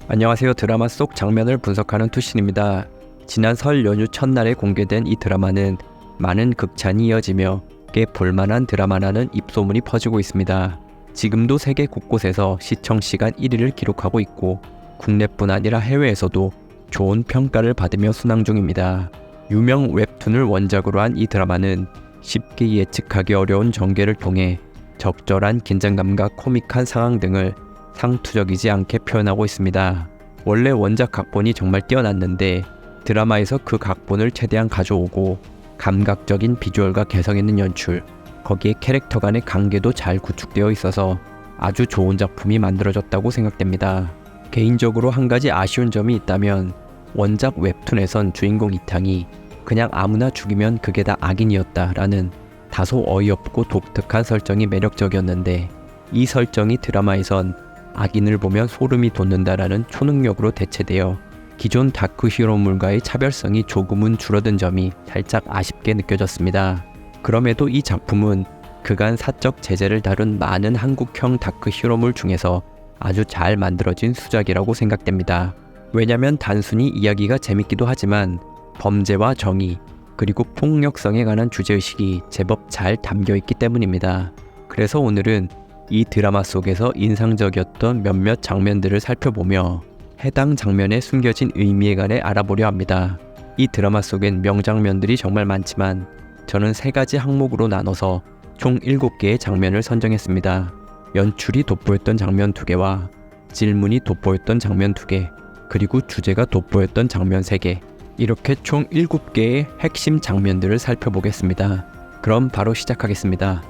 안녕하세요. 드라마 속 장면을 분석하는 투신입니다. 지난 설 연휴 첫날에 공개된 이 드라마는 많은 극찬이 이어지며 꽤 볼만한 드라마라는 입소문이 퍼지고 있습니다. 지금도 세계 곳곳에서 시청시간 1위를 기록하고 있고 국내뿐 아니라 해외에서도 좋은 평가를 받으며 순항 중입니다. 유명 웹툰을 원작으로 한 이 드라마는 쉽게 예측하기 어려운 전개를 통해 적절한 긴장감과 코믹한 상황 등을 상투적이지 않게 표현하고 있습니다. 원래 원작 각본이 정말 뛰어났는데 드라마에서 그 각본을 최대한 가져오고 감각적인 비주얼과 개성 있는 연출, 거기에 캐릭터 간의 관계도 잘 구축되어 있어서 아주 좋은 작품이 만들어졌다고 생각됩니다. 개인적으로 한 가지 아쉬운 점이 있다면 원작 웹툰에선 주인공 이탕이 그냥 아무나 죽이면 그게 다 악인이었다라는 다소 어이없고 독특한 설정이 매력적이었는데 이 설정이 드라마에선 악인을 보면 소름이 돋는다라는 초능력으로 대체되어 기존 다크 히어로물과의 차별성이 조금은 줄어든 점이 살짝 아쉽게 느껴졌습니다. 그럼에도 이 작품은 그간 사적 제재를 다룬 많은 한국형 다크 히어로물 중에서 아주 잘 만들어진 수작이라고 생각됩니다. 왜냐면 단순히 이야기가 재밌기도 하지만 범죄와 정의 그리고 폭력성에 관한 주제의식이 제법 잘 담겨있기 때문입니다. 그래서 오늘은 이 드라마 속에서 인상적이었던 몇몇 장면들을 살펴보며 해당 장면에 숨겨진 의미에 관해 알아보려 합니다. 이 드라마 속엔 명장면들이 정말 많지만 저는 3가지 항목으로 나눠서 총 7개의 장면을 선정했습니다. 연출이 돋보였던 장면 2개와 질문이 돋보였던 장면 2개, 그리고 주제가 돋보였던 장면 3개, 이렇게 총 7개의 핵심 장면들을 살펴보겠습니다. 그럼 바로 시작하겠습니다.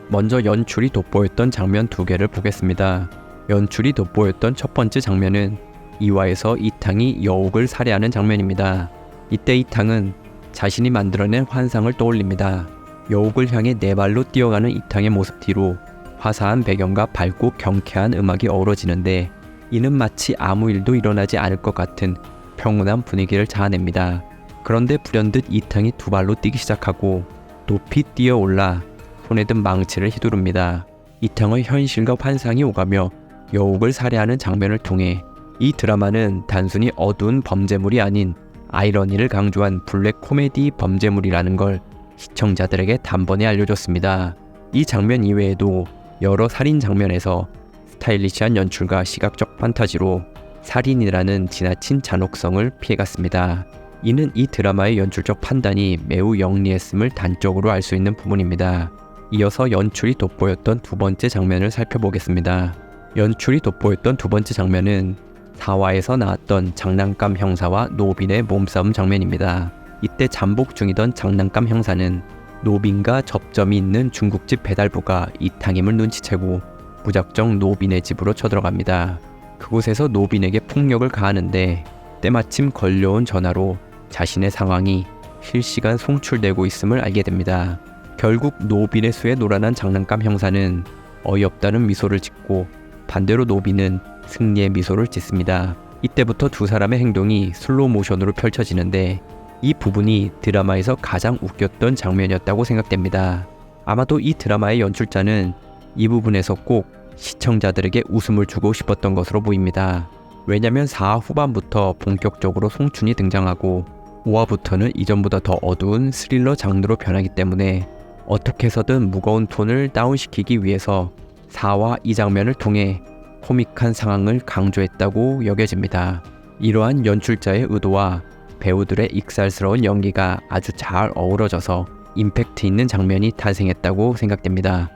먼저 연출이 돋보였던 장면 2개를 보겠습니다. 연출이 돋보였던 첫 번째 장면은 2화에서 이탕이 여옥을 살해하는 장면입니다. 이때 이탕은 자신이 만들어낸 환상을 떠올립니다. 여옥을 향해 4발로 뛰어가는 이탕의 모습 뒤로 화사한 배경과 밝고 경쾌한 음악이 어우러지는데 이는 마치 아무 일도 일어나지 않을 것 같은 평온한 분위기를 자아냅니다. 그런데 불현듯 이탕이 2발로 뛰기 시작하고 높이 뛰어올라 손에 든 망치를 휘두릅니다. 이탕의 현실과 환상이 오가며 여옥을 살해하는 장면을 통해 이 드라마는 단순히 어두운 범죄물이 아닌 아이러니를 강조한 블랙 코미디 범죄물이라는 걸 시청자들에게 단번에 알려줬습니다. 이 장면 이외에도 여러 살인 장면에서 스타일리시한 연출과 시각적 판타지로 살인이라는 지나친 잔혹성을 피해갔습니다. 이는 이 드라마의 연출적 판단이 매우 영리했음을 단적으로 알 수 있는 부분입니다. 이어서 연출이 돋보였던 2번째 장면을 살펴보겠습니다. 연출이 돋보였던 2번째 장면은 4화에서 나왔던 장난감 형사와 노빈의 몸싸움 장면입니다. 이때 잠복 중이던 장난감 형사는 노빈과 접점이 있는 중국집 배달부가 이탕임을 눈치채고 무작정 노빈의 집으로 쳐들어갑니다. 그곳에서 노빈에게 폭력을 가하는데 때마침 걸려온 전화로 자신의 상황이 실시간 송출되고 있음을 알게 됩니다. 결국 노빈의 수에 놀아난 장난감 형사는 어이없다는 미소를 짓고 반대로 노빈은 승리의 미소를 짓습니다. 이때부터 두 사람의 행동이 슬로우 모션으로 펼쳐지는데 이 부분이 드라마에서 가장 웃겼던 장면이었다고 생각됩니다. 아마도 이 드라마의 연출자는 이 부분에서 꼭 시청자들에게 웃음을 주고 싶었던 것으로 보입니다. 왜냐면 4화 후반부터 본격적으로 송춘이 등장하고 5화부터는 이전보다 더 어두운 스릴러 장르로 변하기 때문에 어떻게 해서든 무거운 톤을 다운시키기 위해서 4화 이 장면을 통해 코믹한 상황을 강조했다고 여겨집니다. 이러한 연출자의 의도와 배우들의 익살스러운 연기가 아주 잘 어우러져서 임팩트 있는 장면이 탄생했다고 생각됩니다.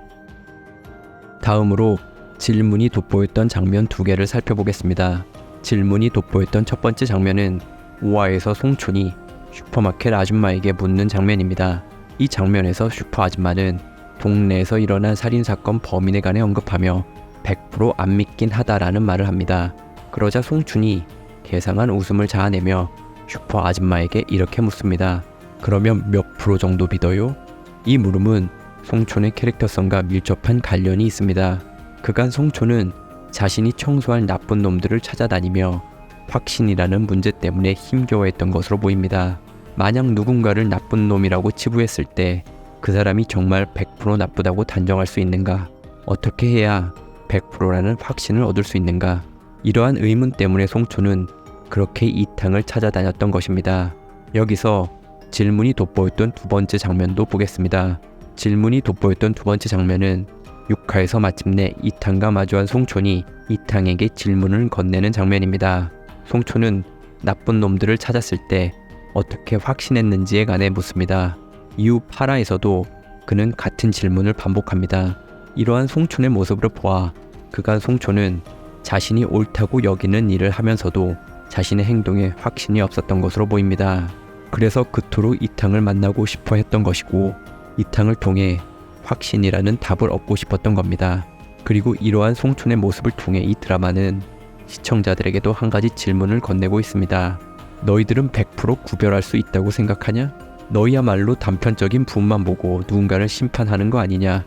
다음으로 질문이 돋보였던 장면 2개를 살펴보겠습니다. 질문이 돋보였던 첫 번째 장면은 5화에서 송춘이 슈퍼마켓 아줌마에게 묻는 장면입니다. 이 장면에서 슈퍼 아줌마는 동네에서 일어난 살인사건 범인에 관해 언급하며 100% 안 믿긴 하다라는 말을 합니다. 그러자 송춘이 괴상한 웃음을 자아내며 슈퍼 아줌마에게 이렇게 묻습니다. 그러면 몇 프로 정도 믿어요? 이 물음은 송촌의 캐릭터성과 밀접한 관련이 있습니다. 그간 송촌은 자신이 청소할 나쁜 놈들을 찾아다니며 확신이라는 문제 때문에 힘겨워했던 것으로 보입니다. 만약 누군가를 나쁜 놈이라고 치부했을 때 그 사람이 정말 100% 나쁘다고 단정할 수 있는가? 어떻게 해야 100%라는 확신을 얻을 수 있는가? 이러한 의문 때문에 송초는 그렇게 이탕을 찾아다녔던 것입니다. 여기서 질문이 돋보였던 두 번째 장면도 보겠습니다. 질문이 돋보였던 두 번째 장면은 6화에서 마침내 이탕과 마주한 송촌이 이탕에게 질문을 건네는 장면입니다. 송촌은 나쁜 놈들을 찾았을 때 어떻게 확신했는지에 관해 묻습니다. 이후 8화에서도 그는 같은 질문을 반복합니다. 이러한 송촌의 모습을 보아 그간 송촌은 자신이 옳다고 여기는 일을 하면서도 자신의 행동에 확신이 없었던 것으로 보입니다. 그래서 그토록 이탕을 만나고 싶어 했던 것이고 이탕을 통해 확신이라는 답을 얻고 싶었던 겁니다. 그리고 이러한 송촌의 모습을 통해 이 드라마는 시청자들에게도 한 가지 질문을 건네고 있습니다. 너희들은 100% 구별할 수 있다고 생각하냐? 너희야말로 단편적인 부분만 보고 누군가를 심판하는 거 아니냐?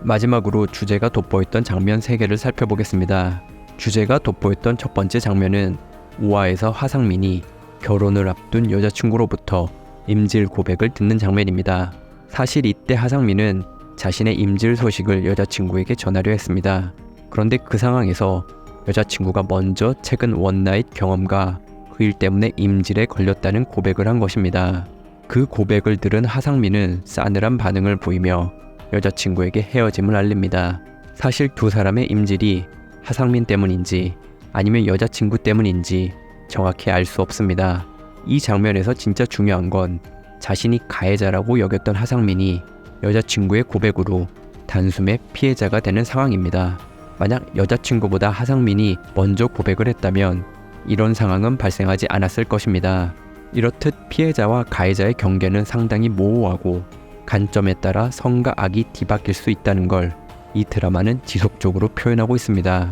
마지막으로 주제가 돋보였던 장면 3개를 살펴보겠습니다. 주제가 돋보였던 첫 번째 장면은 5화에서 화상민이 결혼을 앞둔 여자친구로부터 임질 고백을 듣는 장면입니다. 사실 이때 화상민은 자신의 임질 소식을 여자친구에게 전하려 했습니다. 그런데 그 상황에서 여자친구가 먼저 최근 원나잇 경험과 그 일 때문에 임질에 걸렸다는 고백을 한 것입니다. 그 고백을 들은 하상민은 싸늘한 반응을 보이며 여자친구에게 헤어짐을 알립니다. 사실 두 사람의 임질이 하상민 때문인지 아니면 여자친구 때문인지 정확히 알 수 없습니다. 이 장면에서 진짜 중요한 건 자신이 가해자라고 여겼던 하상민이 여자친구의 고백으로 단숨에 피해자가 되는 상황입니다. 만약 여자친구보다 하상민이 먼저 고백을 했다면 이런 상황은 발생하지 않았을 것입니다. 이렇듯 피해자와 가해자의 경계는 상당히 모호하고 관점에 따라 성과 악이 뒤바뀔 수 있다는 걸 이 드라마는 지속적으로 표현하고 있습니다.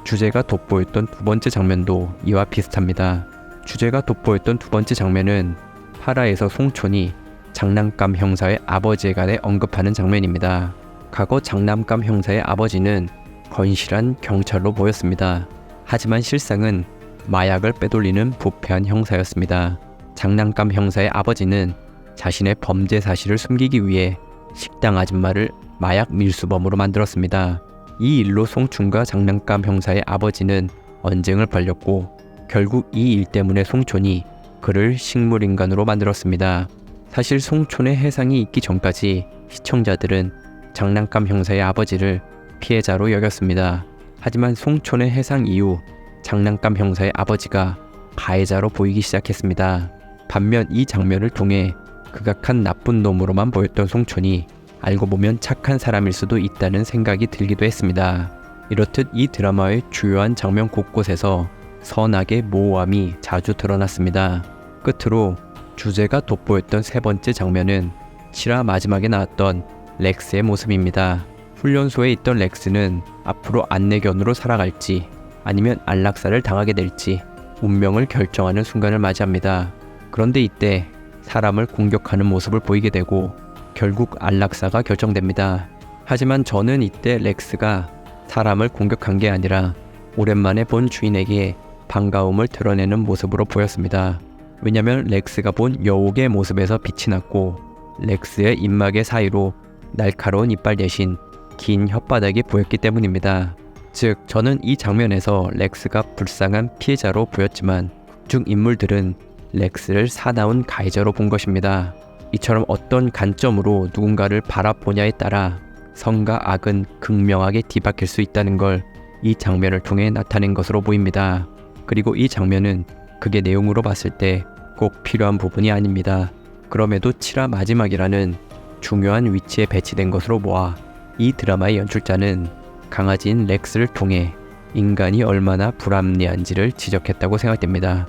주제가 돋보였던 두 번째 장면도 이와 비슷합니다. 주제가 돋보였던 두 번째 장면은 8화에서 송촌이 장난감 형사의 아버지에 관해 언급하는 장면입니다. 과거 장난감 형사의 아버지는 건실한 경찰로 보였습니다. 하지만 실상은 마약을 빼돌리는 부패한 형사였습니다. 장난감 형사의 아버지는 자신의 범죄 사실을 숨기기 위해 식당 아줌마를 마약 밀수범으로 만들었습니다. 이 일로 송촌과 장난감 형사의 아버지는 언쟁을 벌였고 결국 이 일 때문에 송촌이 그를 식물인간으로 만들었습니다. 사실 송촌의 해상이 있기 전까지 시청자들은 장난감 형사의 아버지를 피해자로 여겼습니다. 하지만 송촌의 해상 이후 장난감 형사의 아버지가 가해자로 보이기 시작했습니다. 반면 이 장면을 통해 극악한 나쁜 놈으로만 보였던 송촌이 알고 보면 착한 사람일 수도 있다는 생각이 들기도 했습니다. 이렇듯 이 드라마의 주요한 장면 곳곳에서 선악의 모호함이 자주 드러났습니다. 끝으로 주제가 돋보였던 세 번째 장면은 7화 마지막에 나왔던 렉스의 모습입니다. 훈련소에 있던 렉스는 앞으로 안내견으로 살아갈지 아니면 안락사를 당하게 될지 운명을 결정하는 순간을 맞이합니다. 그런데 이때 사람을 공격하는 모습을 보이게 되고 결국 안락사가 결정됩니다. 하지만 저는 이때 렉스가 사람을 공격한 게 아니라 오랜만에 본 주인에게 반가움을 드러내는 모습으로 보였습니다. 왜냐면 렉스가 본 여옥의 모습에서 빛이 났고 렉스의 입막의 사이로 날카로운 이빨 대신 긴 혓바닥이 보였기 때문입니다. 즉 저는 이 장면에서 렉스가 불쌍한 피해자로 보였지만 극중 인물들은 렉스를 사나운 가해자로 본 것입니다. 이처럼 어떤 관점으로 누군가를 바라보냐에 따라 선과 악은 극명하게 뒤바뀔 수 있다는 걸 이 장면을 통해 나타낸 것으로 보입니다. 그리고 이 장면은 극의 내용으로 봤을 때 꼭 필요한 부분이 아닙니다. 그럼에도 7화 마지막이라는 중요한 위치에 배치된 것으로 보아 이 드라마의 연출자는 강아지인 렉스를 통해 인간이 얼마나 불합리한지를 지적했다고 생각됩니다.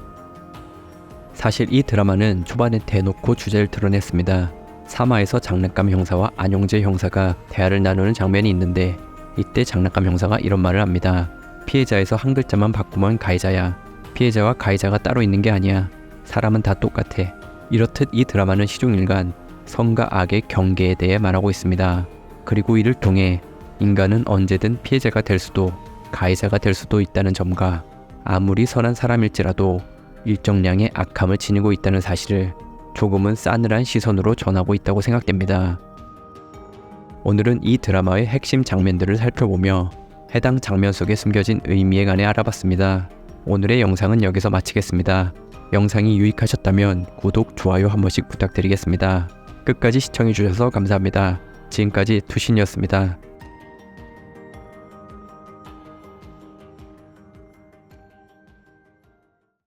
사실 이 드라마는 초반에 대놓고 주제를 드러냈습니다. 3화에서 장난감 형사와 안용재 형사가 대화를 나누는 장면이 있는데 이때 장난감 형사가 이런 말을 합니다. 피해자에서 한 글자만 바꾸면 가해자야. 피해자와 가해자가 따로 있는 게 아니야. 사람은 다 똑같아. 이렇듯 이 드라마는 시종일관 선과 악의 경계에 대해 말하고 있습니다. 그리고 이를 통해 인간은 언제든 피해자가 될 수도 가해자가 될 수도 있다는 점과 아무리 선한 사람일지라도 일정량의 악함을 지니고 있다는 사실을 조금은 싸늘한 시선으로 전하고 있다고 생각됩니다. 오늘은 이 드라마의 핵심 장면들을 살펴보며 해당 장면 속에 숨겨진 의미에 관해 알아봤습니다. 오늘의 영상은 여기서 마치겠습니다. 영상이 유익하셨다면 구독, 좋아요 한 번씩 부탁드리겠습니다. 끝까지 시청해주셔서 감사합니다. 지금까지 투신이었습니다.